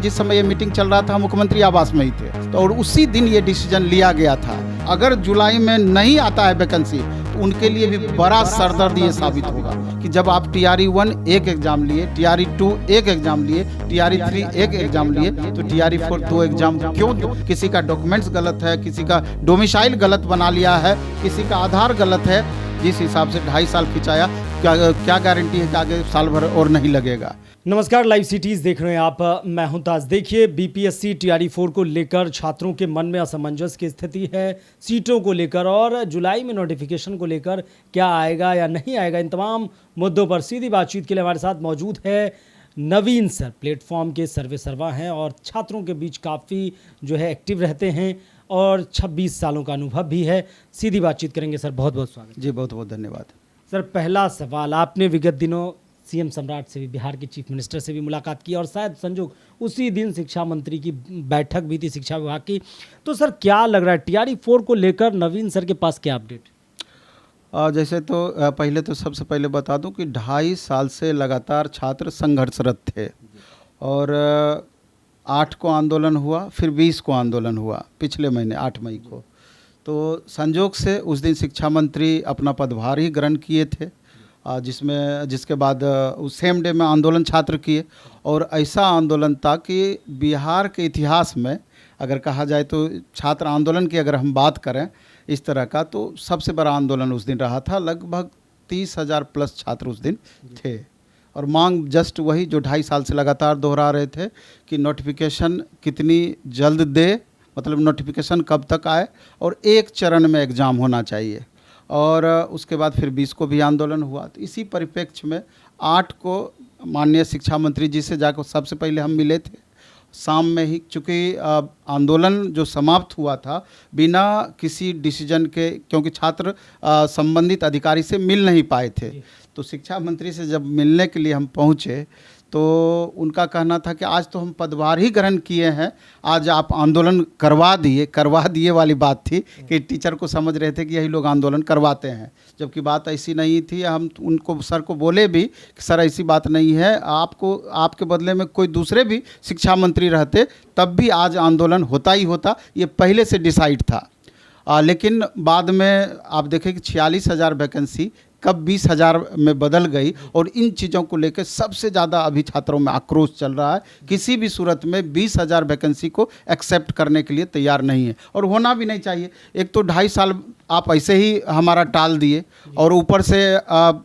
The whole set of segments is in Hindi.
जिस समय ये मीटिंग चल रहा था मुख्यमंत्री आवास में ही थे, तो और उसी दिन ये डिसीजन लिया गया था। अगर जुलाई में नहीं आता है वैकेंसी तो उनके लिए भी बड़ा सरदर्द ये साबित होगा कि जब आप TRE 1 एक एग्जाम लिए, TRE 2 एक एग्जाम लिए, TRE 3 एक एग्जाम लिए, तो TRE 4 2 एग्जाम क्यों? किसी का डॉक्यूमेंट्स गलत है, किसी का डोमिसाइल गलत बना लिया है, किसी का आधार गलत है। जिस हिसाब से 2.5 साल खिंचाया, क्या गारंटी है कि आगे साल भर और नहीं लगेगा। नमस्कार, लाइव सिटीज देख रहे हैं आप। मैं हूं ताज। देखिए, BPSC TRE 4 को लेकर छात्रों के मन में असमंजस की स्थिति है, सीटों को लेकर और जुलाई में नोटिफिकेशन को लेकर क्या आएगा या नहीं आएगा, इन तमाम मुद्दों पर सीधी बातचीत के लिए हमारे साथ मौजूद है नवीन सर। प्लेटफॉर्म के सर्वे सर्वा हैं और छात्रों के बीच काफ़ी जो है एक्टिव रहते हैं और 26 सालों का अनुभव भी है। सीधी बातचीत करेंगे सर। बहुत बहुत स्वागत। जी बहुत बहुत धन्यवाद सर। पहला सवाल, आपने विगत दिनों CM सम्राट से भी, बिहार के चीफ मिनिस्टर से भी मुलाकात की और शायद संजोग उसी दिन शिक्षा मंत्री की बैठक भी थी शिक्षा विभाग की। तो सर क्या लग रहा है TRE 4 को लेकर नवीन सर के पास क्या अपडेट? जैसे तो पहले तो सबसे पहले बता दूं कि 2.5 साल से लगातार छात्र संघर्षरत थे और 8 को आंदोलन हुआ, फिर 20 को आंदोलन हुआ, पिछले महीने 8 मई को। तो संजोग से उस दिन शिक्षा मंत्री अपना पदभार ही ग्रहण किए थे, जिसके बाद उस सेम डे में आंदोलन छात्र किए। और ऐसा आंदोलन था कि बिहार के इतिहास में अगर कहा जाए तो छात्र आंदोलन की अगर हम बात करें इस तरह का, तो सबसे बड़ा आंदोलन उस दिन रहा था। लगभग 30,000 प्लस छात्र उस दिन थे और मांग जस्ट वही जो 2.5 साल से लगातार दोहरा रहे थे कि नोटिफिकेशन कितनी जल्द दे, मतलब नोटिफिकेशन कब तक आए और एक चरण में एग्ज़ाम होना चाहिए। और उसके बाद फिर 20 को भी आंदोलन हुआ। तो इसी परिप्रेक्ष्य में 8 को माननीय शिक्षा मंत्री जी से जाकर सबसे पहले हम मिले थे शाम में ही, चूँकि आंदोलन जो समाप्त हुआ था बिना किसी डिसीजन के, क्योंकि छात्र संबंधित अधिकारी से मिल नहीं पाए थे। तो शिक्षा मंत्री से जब मिलने के लिए हम पहुँचे तो उनका कहना था कि आज तो हम पदभार ही ग्रहण किए हैं, आज आप आंदोलन करवा दिए वाली बात थी कि टीचर को समझ रहे थे कि यही लोग आंदोलन करवाते हैं, जबकि बात ऐसी नहीं थी। हम उनको सर को बोले भी कि सर ऐसी बात नहीं है, आपके बदले में कोई दूसरे भी शिक्षा मंत्री रहते तब भी आज आंदोलन होता ही होता, ये पहले से डिसाइड था। लेकिन बाद में आप देखें कि 46,000 वैकेंसी कब 20,000 में बदल गई और इन चीज़ों को लेकर सबसे ज़्यादा अभी छात्रों में आक्रोश चल रहा है। किसी भी सूरत में 20,000 वैकेंसी को एक्सेप्ट करने के लिए तैयार नहीं है और होना भी नहीं चाहिए। एक तो 2.5 साल आप ऐसे ही हमारा टाल दिए और ऊपर से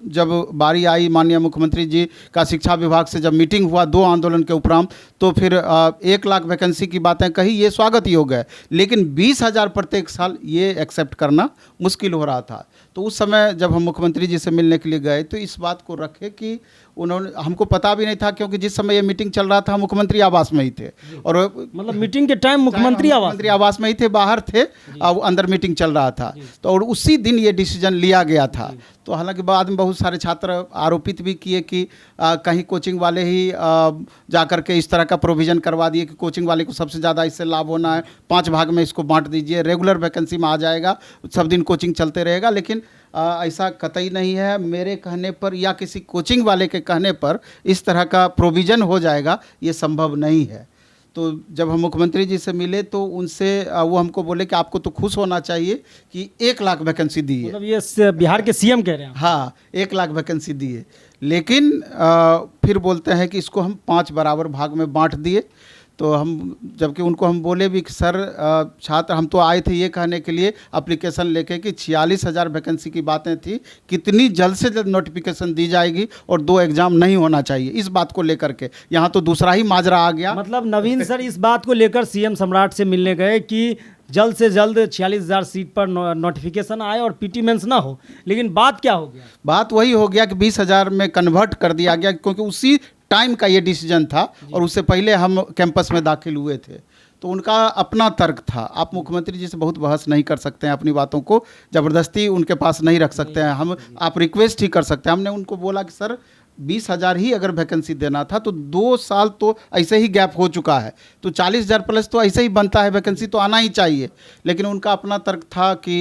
जब बारी आई माननीय मुख्यमंत्री जी का शिक्षा विभाग से जब मीटिंग हुआ 2 आंदोलन के उपरांत, तो फिर 1 लाख वैकेंसी की बातें कही, ये स्वागत योग है, लेकिन 20,000 प्रत्येक साल ये एक्सेप्ट करना मुश्किल हो रहा था। तो उस समय जब हम मुख्यमंत्री जी से मिलने के लिए गए तो इस बात को रखे कि उन्होंने, हमको पता भी नहीं था क्योंकि जिस समय ये मीटिंग चल रहा था मुख्यमंत्री आवास में ही थे और मतलब मीटिंग के टाइम मुख्यमंत्री आवास में ही थे, बाहर थे, अंदर मीटिंग चल रहा था। तो और उसी दिन ये डिसीजन लिया गया था। तो हालांकि बाद में बहुत सारे छात्र आरोपित भी किए कि कहीं कोचिंग वाले ही जाकर के इस तरह का प्रोविज़न करवा दिए कि कोचिंग वाले को सबसे ज़्यादा इससे लाभ होना है, 5 भाग में इसको बांट दीजिए, रेगुलर वैकेंसी में आ जाएगा, सब दिन कोचिंग चलते रहेगा। लेकिन ऐसा कतई नहीं है। मेरे कहने पर या किसी कोचिंग वाले के कहने पर इस तरह का प्रोविज़न हो जाएगा, ये संभव नहीं है। तो जब हम मुख्यमंत्री जी से मिले तो उनसे वो हमको बोले कि आपको तो खुश होना चाहिए कि 1 लाख वैकेंसी दी है। मतलब ये बिहार के CM कह रहे हैं? हाँ, 1 लाख वैकेंसी दी है, लेकिन फिर बोलते हैं कि इसको हम 5 बराबर भाग में बांट दिए। तो हम, जबकि उनको हम बोले भी कि सर छात्र, हम तो आए थे ये कहने के लिए एप्लीकेशन लेके कि 46,000 वैकेंसी की बातें थी, कितनी जल्द से जल्द नोटिफिकेशन दी जाएगी और 2 एग्ज़ाम नहीं होना चाहिए, इस बात को लेकर के। यहाँ तो दूसरा ही माजरा आ गया। मतलब नवीन सर इस बात को लेकर CM सम्राट से मिलने गए कि जल्द से जल्द 46,000 सीट पर नोटिफिकेशन आए और PT मेंस ना हो, लेकिन बात क्या हो गया? बात वही हो गया कि 20,000 में कन्वर्ट कर दिया गया, क्योंकि उसी टाइम का ये डिसीजन था और उससे पहले हम कैंपस में दाखिल हुए थे। तो उनका अपना तर्क था। आप मुख्यमंत्री जी से बहुत बहस नहीं कर सकते हैं, अपनी बातों को ज़बरदस्ती उनके पास नहीं रख सकते हैं। आप रिक्वेस्ट ही कर सकते हैं। हमने उनको बोला कि सर 20,000 ही अगर वैकेंसी देना था तो 2 साल तो ऐसे ही गैप हो चुका है, तो 40,000 प्लस तो ऐसे ही बनता है, वैकेंसी तो आना ही चाहिए। लेकिन उनका अपना तर्क था कि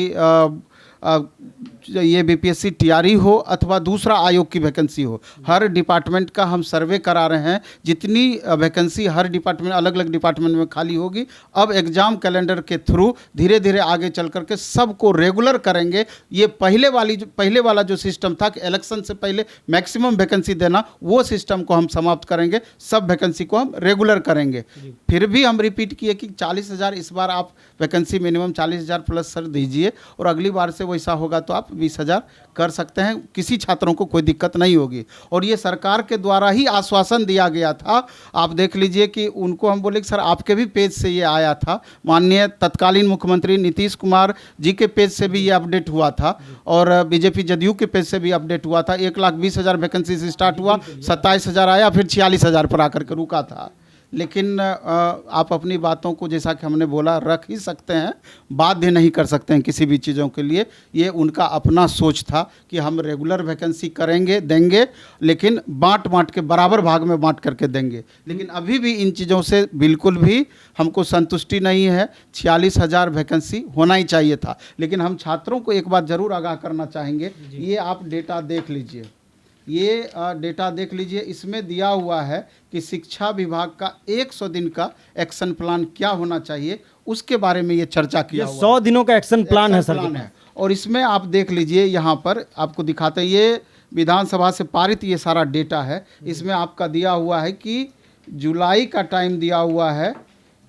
ये बीपीएससी टीआरई हो अथवा दूसरा आयोग की वैकेंसी हो, हर डिपार्टमेंट का हम सर्वे करा रहे हैं। जितनी वैकेंसी हर डिपार्टमेंट अलग अलग डिपार्टमेंट में खाली होगी, अब एग्ज़ाम कैलेंडर के थ्रू धीरे धीरे आगे चल करके सबको रेगुलर करेंगे। ये पहले वाला जो सिस्टम था कि इलेक्शन से पहले मैक्सिमम वैकेंसी देना, वो सिस्टम को हम समाप्त करेंगे। सब वैकेंसी को हम रेगुलर करेंगे। फिर भी हम रिपीट किए कि 40,000 इस बार आप वैकेंसी मिनिमम 40,000 प्लस सर दीजिए, और अगली बार से वैसा होगा तो आप 20,000 कर सकते हैं। किसी छात्रों को कोई दिक्कत नहीं होगी। और ये सरकार के द्वारा ही आश्वासन दिया गया था। आप देख लीजिए कि उनको हम बोले कि सर आपके भी पेज से ये आया था, माननीय तत्कालीन मुख्यमंत्री नीतीश कुमार जी के पेज से भी ये अपडेट हुआ था, और बीजेपी जदयू के पेज से भी अपडेट हुआ था। 1,20,000 वैकेंसी से स्टार्ट हुआ, 27,000 आया, फिर 46,000 पर आकर के रुका था। लेकिन आप अपनी बातों को, जैसा कि हमने बोला, रख ही सकते हैं, बाध्य नहीं कर सकते हैं किसी भी चीज़ों के लिए। ये उनका अपना सोच था कि हम रेगुलर वैकेंसी करेंगे, देंगे, लेकिन बांट के बराबर भाग में बांट करके देंगे। लेकिन अभी भी इन चीज़ों से बिल्कुल भी हमको संतुष्टि नहीं है। 46,000 वैकेंसी होना ही चाहिए था। लेकिन हम छात्रों को एक बात ज़रूर आगाह करना चाहेंगे, ये आप डेटा देख लीजिए, ये डेटा देख लीजिए। इसमें दिया हुआ है कि शिक्षा विभाग का 100 दिन का एक्शन प्लान क्या होना चाहिए, उसके बारे में ये चर्चा किया हुआ है। 100 दिनों का एक्शन प्लान है सर। और इसमें आप देख लीजिए, यहाँ पर आपको दिखाते हैं, ये विधानसभा से पारित ये सारा डेटा है। इसमें आपका दिया हुआ है कि जुलाई का टाइम दिया हुआ है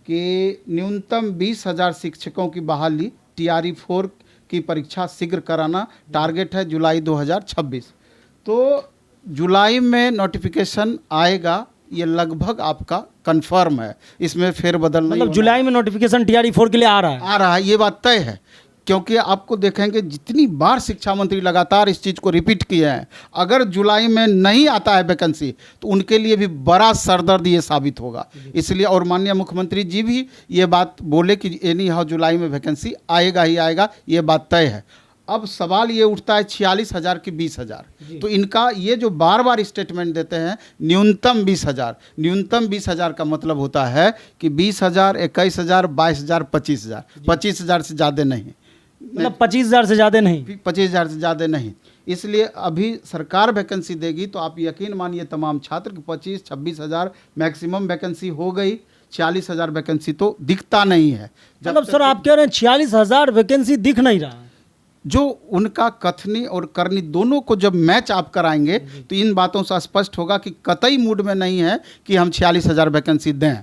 कि न्यूनतम 20,000 शिक्षकों की बहाली, टीआरई 4 की परीक्षा शीघ्र कराना, टारगेट है जुलाई 2026। तो जुलाई में नोटिफिकेशन आएगा, ये लगभग आपका कंफर्म है, इसमें फेरबदल नहीं। मतलब जुलाई में नोटिफिकेशन टीआरई 4 के लिए आ रहा है, ये बात तय है। क्योंकि आपको देखेंगे जितनी बार शिक्षा मंत्री लगातार इस चीज़ को रिपीट किए हैं, अगर जुलाई में नहीं आता है वैकेंसी तो उनके लिए भी बड़ा सरदर्द ये साबित होगा। इसलिए, और माननीय मुख्यमंत्री जी भी ये बात बोले कि एनी हाउ जुलाई में वैकेंसी आएगा ही आएगा, ये बात तय है। अब सवाल ये उठता है 46,000 की 20,000, तो इनका ये जो बार बार स्टेटमेंट देते हैं न्यूनतम 20,000, न्यूनतम 20,000 का मतलब होता है कि 20,000, 21,000, 22,000, 25,000, 25,000 से ज़्यादा नहीं, मतलब 25,000 से ज़्यादा नहीं, 25,000 से ज़्यादा नहीं। इसलिए अभी सरकार वैकेंसी देगी तो आप यकीन मानिए तमाम छात्र की 25-26,000 मैक्सिमम वैकेंसी हो गई। 46,000 वैकेंसी तो दिखता नहीं है। मतलब सर आप कह रहे हैं 46,000 वैकेंसी दिख नहीं रहा है। जो उनका कथनी और करनी दोनों को जब मैच आप कराएंगे तो इन बातों से स्पष्ट होगा कि कतई मूड में नहीं है कि हम 46,000 वैकेंसी दें।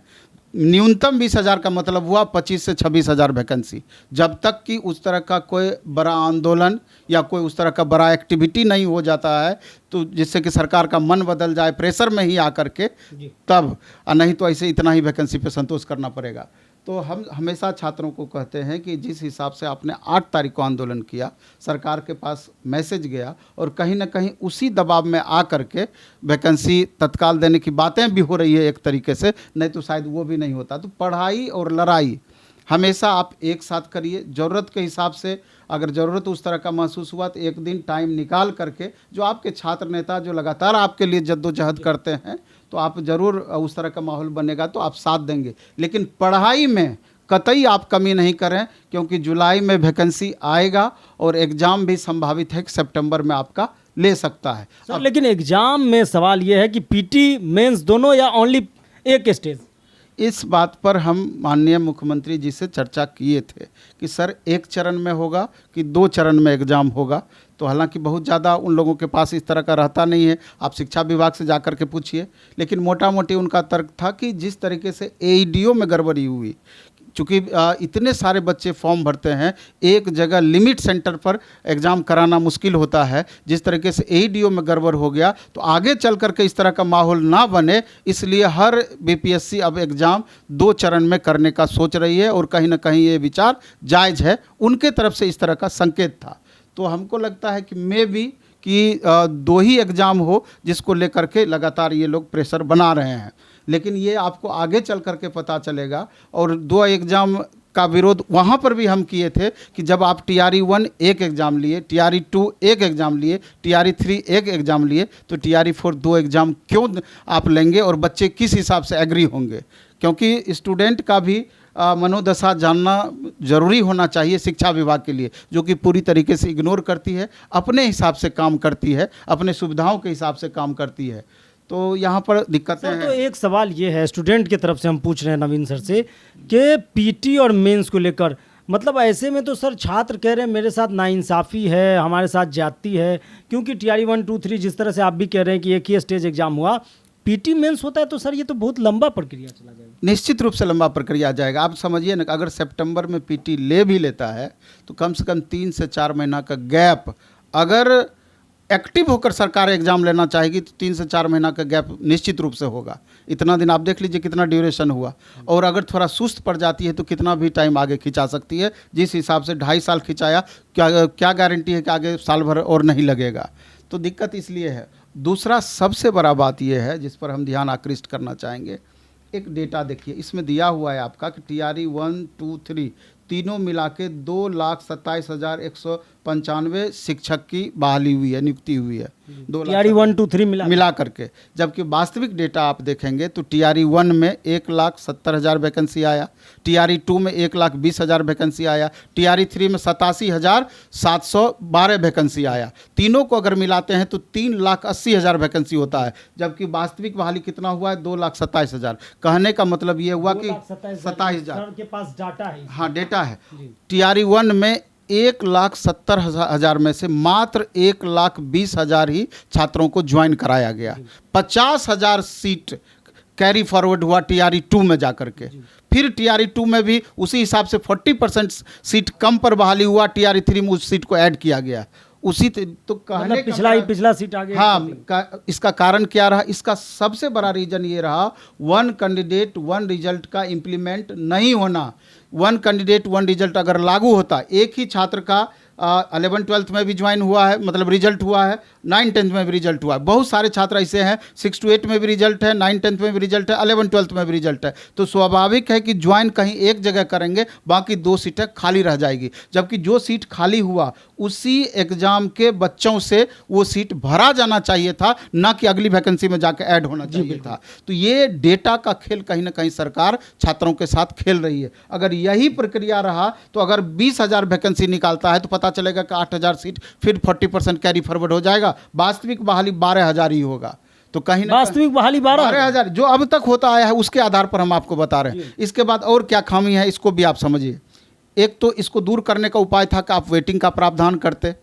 न्यूनतम 20,000 का मतलब हुआ 25 से 26,000 वैकेंसी। जब तक कि उस तरह का कोई बड़ा आंदोलन या कोई उस तरह का बड़ा एक्टिविटी नहीं हो जाता है, तो जिससे कि सरकार का मन बदल जाए प्रेशर में ही आकर के, तब, नहीं तो ऐसे इतना ही वैकेंसी पे संतोष करना पड़ेगा। तो हम हमेशा छात्रों को कहते हैं कि जिस हिसाब से आपने 8 तारीख को आंदोलन किया, सरकार के पास मैसेज गया और कहीं ना कहीं उसी दबाव में आ करके वैकेंसी तत्काल देने की बातें भी हो रही है एक तरीके से, नहीं तो शायद वो भी नहीं होता। तो पढ़ाई और लड़ाई हमेशा आप एक साथ करिए। ज़रूरत के हिसाब से अगर ज़रूरत उस तरह का महसूस हुआ तो एक दिन टाइम निकाल करके, जो आपके छात्र नेता जो लगातार आपके लिए जद्दोजहद करते हैं, तो आप ज़रूर उस तरह का माहौल बनेगा तो आप साथ देंगे। लेकिन पढ़ाई में कतई आप कमी नहीं करें, क्योंकि जुलाई में वैकेंसी आएगा और एग्ज़ाम भी संभावित है कि सितंबर में आपका ले सकता है। सर लेकिन एग्ज़ाम में सवाल ये है कि पीटी मेंस दोनों या ओनली एक स्टेज? इस बात पर हम माननीय मुख्यमंत्री जी से चर्चा किए थे कि सर एक चरण में होगा कि 2 चरण में एग्ज़ाम होगा। तो हालांकि बहुत ज़्यादा उन लोगों के पास इस तरह का रहता नहीं है, आप शिक्षा विभाग से जाकर के पूछिए। लेकिन मोटा मोटी उनका तर्क था कि जिस तरीके से एईडीओ में गड़बड़ी हुई, चूँकि इतने सारे बच्चे फॉर्म भरते हैं, एक जगह लिमिट सेंटर पर एग्ज़ाम कराना मुश्किल होता है, जिस तरीके से एईडीओ में गड़बड़ हो गया तो आगे चल करके इस तरह का माहौल ना बने, इसलिए हर बीपीएससी अब एग्ज़ाम 2 चरण में करने का सोच रही है। और कहीं ना कहीं ये विचार जायज़ है, उनके तरफ से इस तरह का संकेत था। तो हमको लगता है कि मे बी कि 2 ही एग्ज़ाम हो, जिसको लेकर के लगातार ये लोग प्रेशर बना रहे हैं। लेकिन ये आपको आगे चल करके पता चलेगा। और 2 एग्ज़ाम का विरोध वहाँ पर भी हम किए थे कि जब आप टीआरई 1 एक एग्ज़ाम लिए, टीआरई 2 एक एग्ज़ाम लिए, टीआरई 3 एक एग्ज़ाम लिए, तो टीआरई 4 2 एग्ज़ाम क्यों आप लेंगे और बच्चे किस हिसाब से एग्री होंगे? क्योंकि स्टूडेंट का भी मनोदशा जानना जरूरी होना चाहिए शिक्षा विभाग के लिए, जो कि पूरी तरीके से इग्नोर करती है, अपने हिसाब से काम करती है, अपने सुविधाओं के हिसाब से काम करती है। तो यहाँ पर दिक्कतें सर, तो हैं। एक सवाल ये है स्टूडेंट की तरफ से हम पूछ रहे हैं नवीन सर से कि पीटी और मेंस को लेकर, मतलब ऐसे में तो सर छात्र कह रहे हैं मेरे साथ नाइंसाफ़ी है, हमारे साथ ज्यादती है, क्योंकि टीआरई 1, 2, 3 जिस तरह से आप भी कह रहे हैं कि एक ही स्टेज एग्जाम हुआ, पीटी मेंस होता है तो सर ये तो बहुत लंबा प्रक्रिया चला जाएगा। निश्चित रूप से लंबा प्रक्रिया जाएगा। आप समझिए ना, अगर सितंबर में पीटी ले भी लेता है तो कम से कम 3 से 4 महीना का गैप, अगर एक्टिव होकर सरकार एग्जाम लेना चाहेगी तो 3 से 4 महीना का गैप निश्चित रूप से होगा। इतना दिन आप देख लीजिए कितना ड्यूरेशन हुआ, और अगर थोड़ा सुस्त पड़ जाती है तो कितना भी टाइम आगे खिंचा सकती है। जिस हिसाब से 2.5 साल खिंचाया, क्या गारंटी है कि आगे साल भर और नहीं लगेगा। तो दिक्कत इसलिए है। दूसरा सबसे बड़ा बात यह है जिस पर हम ध्यान आकृष्ट करना चाहेंगे, एक डेटा देखिए, इसमें दिया हुआ है आपका कि टीआरई 1, 2, 3 तीनों मिला के 2,27,195 शिक्षक की बहाली हुई है, नियुक्ति हुई है। टीआरई 1, 2, 3 मिला करके, जबकि वास्तविक डेटा आप देखेंगे तो टीआरई 1 में 1,70,000 वैकेंसी आया, टीआरई 2 में 1,20,000 वैकेंसी आया, टीआरई 3 में 87,712 वैकेंसी आया। तीनों को अगर मिलाते हैं तो 3,80,000 वैकेंसी होता है, जबकि वास्तविक बहाली कितना हुआ है? 2,27,000। कहने का मतलब ये हुआ कि 27,000 के पास डाटा है। हाँ, डेटा है। टीआरई 1 में 1,70,000 में से मात्र 1,20,000 ही छात्रों को ज्वाइन कराया गया। 50,000 सीट कैरी फॉरवर्ड हुआ टीआरई 2 में जाकर के। फिर टीआरई 2 में भी उसी हिसाब से 40% सीट कम पर बहाली हुआ, टीआरई 3 में उस सीट को ऐड किया गया। उसी तो कहने मतलब पिछला सीट आ गया। हाँ, इसका कारण क्या रहा? इसका सबसे बड़ा रीजन ये रहा, 1 कैंडिडेट 1 रिजल्ट का इम्प्लीमेंट नहीं होना। 1 कैंडिडेट 1 रिजल्ट अगर लागू होता, एक ही छात्र का 11 12th में भी ज्वाइन हुआ है, मतलब रिजल्ट हुआ है, 9 10th में भी रिजल्ट हुआ है। बहुत सारे छात्र ऐसे हैं 6 to 8 में भी रिजल्ट है, 9 10th में भी रिजल्ट है, 11 12th में भी रिजल्ट है। तो स्वाभाविक है कि ज्वाइन कहीं एक जगह करेंगे, बाकी 2 सीटें खाली रह जाएगी। जबकि जो सीट खाली हुआ उसी एग्जाम के बच्चों से वो सीट भरा जाना चाहिए था, ना कि अगली वैकेंसी में जाकर ऐड होना चाहिए था। तो ये डेटा का खेल कहीं ना कहीं सरकार छात्रों के साथ खेल रही है। अगर यही प्रक्रिया रहा तो अगर 20,000 वैकेंसी निकालता है तो पता चलेगा कि 8,000 सीट फिर 40% कैरी फॉरवर्ड हो जाएगा। वास्तविक बहाली 12,000 ही होगा। तो कहीं ना वास्तविक बहाली 12,000 जो अब तक होता आया है उसके आधार पर हम आपको बता रहे हैं। इसके बाद और क्या खामी है इसको भी आप समझिए। एक तो इसको दूर करने का उपाय था कि आप वेटिंग का प्रावधान करते,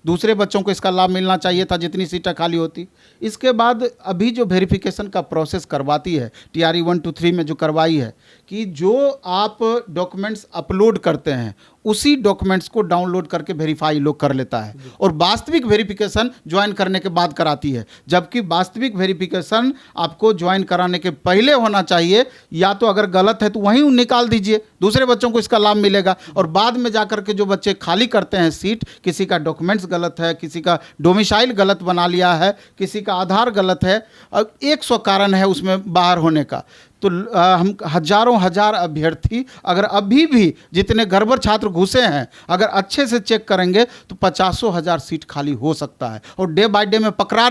दूसरे बच्चों को इसका लाभ मिलना चाहिए था जितनी सीटें खाली होती। इसके बाद अभी जो वेरिफिकेशन का प्रोसेस करवाती है टीआरई 1 to 3 में जो करवाई है कि जो आप डॉक्यूमेंट्स अपलोड करते हैं उसी डॉक्यूमेंट्स को डाउनलोड करके वेरीफाई लोग कर लेता है, और वास्तविक वेरिफिकेशन ज्वाइन करने के बाद कराती है। जबकि वास्तविक वेरिफिकेशन आपको ज्वाइन कराने के पहले होना चाहिए। या तो अगर गलत है तो वहीं निकाल दीजिए, दूसरे बच्चों को इसका लाभ मिलेगा। और बाद में जाकर के जो बच्चे खाली करते हैं सीट, किसी का डॉक्यूमेंट्स गलत है, किसी का डोमिसाइल गलत बना लिया है, किसी का आधार गलत है, और 100 कारण है उसमें बाहर होने का। तो हम हजार अभ्यर्थी अगर अभी भी जितने गड़बड़ छात्र घुसे हैं अगर अच्छे से चेक करेंगे तो 50,000 सीट खाली हो सकता है, और डे बाय डे में पकड़ा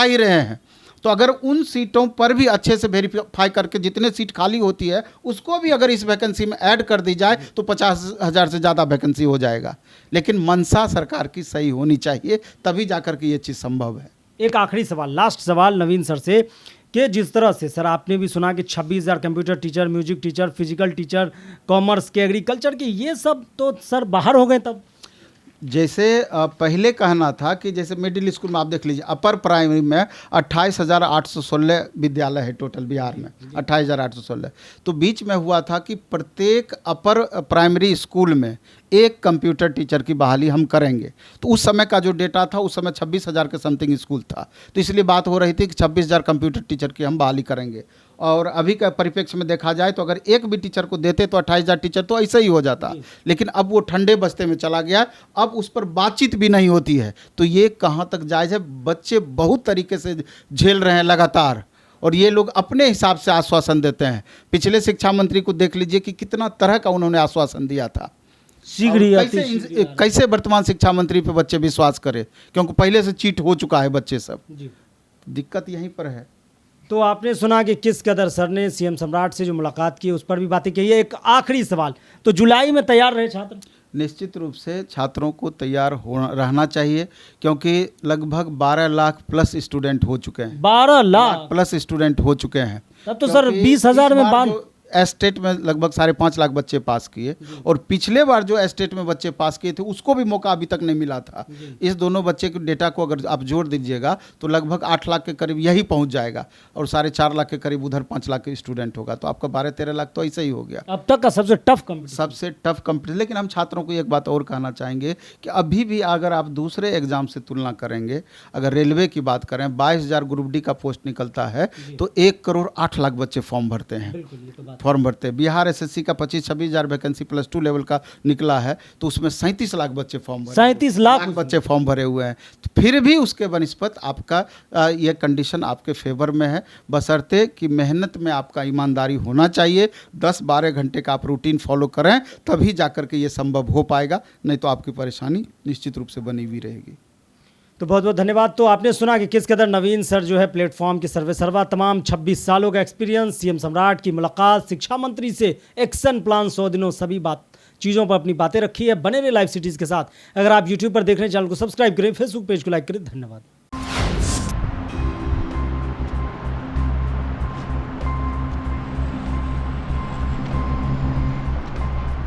ही रहे हैं। तो अगर उन सीटों पर भी अच्छे से वेरीफाई करके जितने सीट खाली होती है उसको भी अगर इस वैकेंसी में ऐड कर दी जाए तो 50,000 से ज़्यादा वैकेंसी हो जाएगा। लेकिन मंशा सरकार की सही होनी चाहिए, तभी जाकर के ये चीज़ संभव है। एक आखिरी सवाल, लास्ट सवाल नवीन सर से, कि जिस तरह से सर आपने भी सुना कि 26,000 computer teacher, music teacher, physical teacher, commerce के, एग्रीकल्चर के, ये सब तो सर बाहर हो गए। तब जैसे पहले कहना था कि जैसे मिडिल स्कूल में आप देख लीजिए, अपर प्राइमरी में 28,816 विद्यालय है टोटल बिहार में, 28,816। तो बीच में हुआ था कि प्रत्येक अपर प्राइमरी स्कूल में एक कंप्यूटर टीचर की बहाली हम करेंगे। तो उस समय का जो डेटा था उस समय 26,000 के समथिंग स्कूल था, तो इसलिए बात हो रही थी कि 26,000 कंप्यूटर टीचर की हम बहाली करेंगे। और अभी का परिप्रेक्ष्य में देखा जाए तो अगर एक भी टीचर को देते तो 28,000 टीचर तो ऐसा ही हो जाता, लेकिन अब वो ठंडे बस्ते में चला गया, अब उस पर बातचीत भी नहीं होती है। तो ये कहाँ तक जायज़ है? बच्चे बहुत तरीके से झेल रहे हैं लगातार, और ये लोग अपने हिसाब से आश्वासन देते हैं। पिछले शिक्षा मंत्री को देख लीजिए कि कितना तरह का उन्होंने आश्वासन दिया था। कैसे वर्तमान शिक्षा मंत्री पे बच्चे विश्वास करें, क्योंकि पहले से चीट हो चुका है बच्चे सब। दिक्कत यहीं पर है। तो आपने सुना कि किस कदर सर ने सीएम सम्राट से जो मुलाकात की उस पर भी बातें कही है। एक आखिरी सवाल, तो जुलाई में तैयार रहे छात्र? निश्चित रूप से छात्रों को तैयार हो रहना चाहिए, क्योंकि लगभग 12 लाख प्लस स्टूडेंट हो चुके हैं। 12 लाख प्लस स्टूडेंट हो चुके हैं। तब तो सर क्योंकि 20,000 इस में बार बांध जो एस्टेट में लगभग 5.5 लाख बच्चे पास किए, और पिछले बार जो एस्टेट में बच्चे पास किए थे उसको भी मौका अभी तक नहीं मिला था। इस दोनों बच्चे के डेटा को अगर आप जोड़ दीजिएगा तो लगभग 8 लाख के करीब यही पहुंच जाएगा, और 4.5 लाख के करीब उधर 5 लाख के स्टूडेंट होगा, तो आपका 12-13 लाख तो ऐसे ही हो गया। अब तक का सबसे टफ कंपटीशन। सबसे टफ कंपटीशन। लेकिन हम छात्रों को एक बात और कहना चाहेंगे कि अभी भी अगर आप दूसरे एग्जाम से तुलना करेंगे, अगर रेलवे की बात करें 22,000 ग्रुप डी का पोस्ट निकलता है तो 1 करोड़ 8 लाख बच्चे फॉर्म भरते हैं। बिल्कुल, ये तो बात फॉर्म भरते हैं। बिहार एसएससी का 25-26 हज़ार वैकेंसी +2 लेवल का निकला है, तो उसमें 37 लाख बच्चे फॉर्म भरे, 37 लाख बच्चे फॉर्म भरे हुए हैं। तो फिर भी उसके बनिस्पत आपका ये कंडीशन आपके फेवर में है, बशर्ते कि मेहनत में आपका ईमानदारी होना चाहिए। 10-12 घंटे का आप रूटीन फॉलो करें, तभी जाकर के ये संभव हो पाएगा, नहीं तो आपकी परेशानी निश्चित रूप से बनी हुई रहेगी। तो बहुत बहुत धन्यवाद। तो आपने सुना कि किस कदर नवीन सर जो है प्लेटफॉर्म के सर्वे सर्वा, तमाम 26 सालों का एक्सपीरियंस, सीएम सम्राट की मुलाकात, शिक्षा मंत्री से एक्शन प्लान 100 दिनों, सभी बात चीज़ों पर अपनी बातें रखी है। बने रहे लाइव सिटीज़ के साथ। अगर आप यूट्यूब पर देख रहे हैं, चैनल को सब्सक्राइब करें, फेसबुक पेज को लाइक करें। धन्यवाद।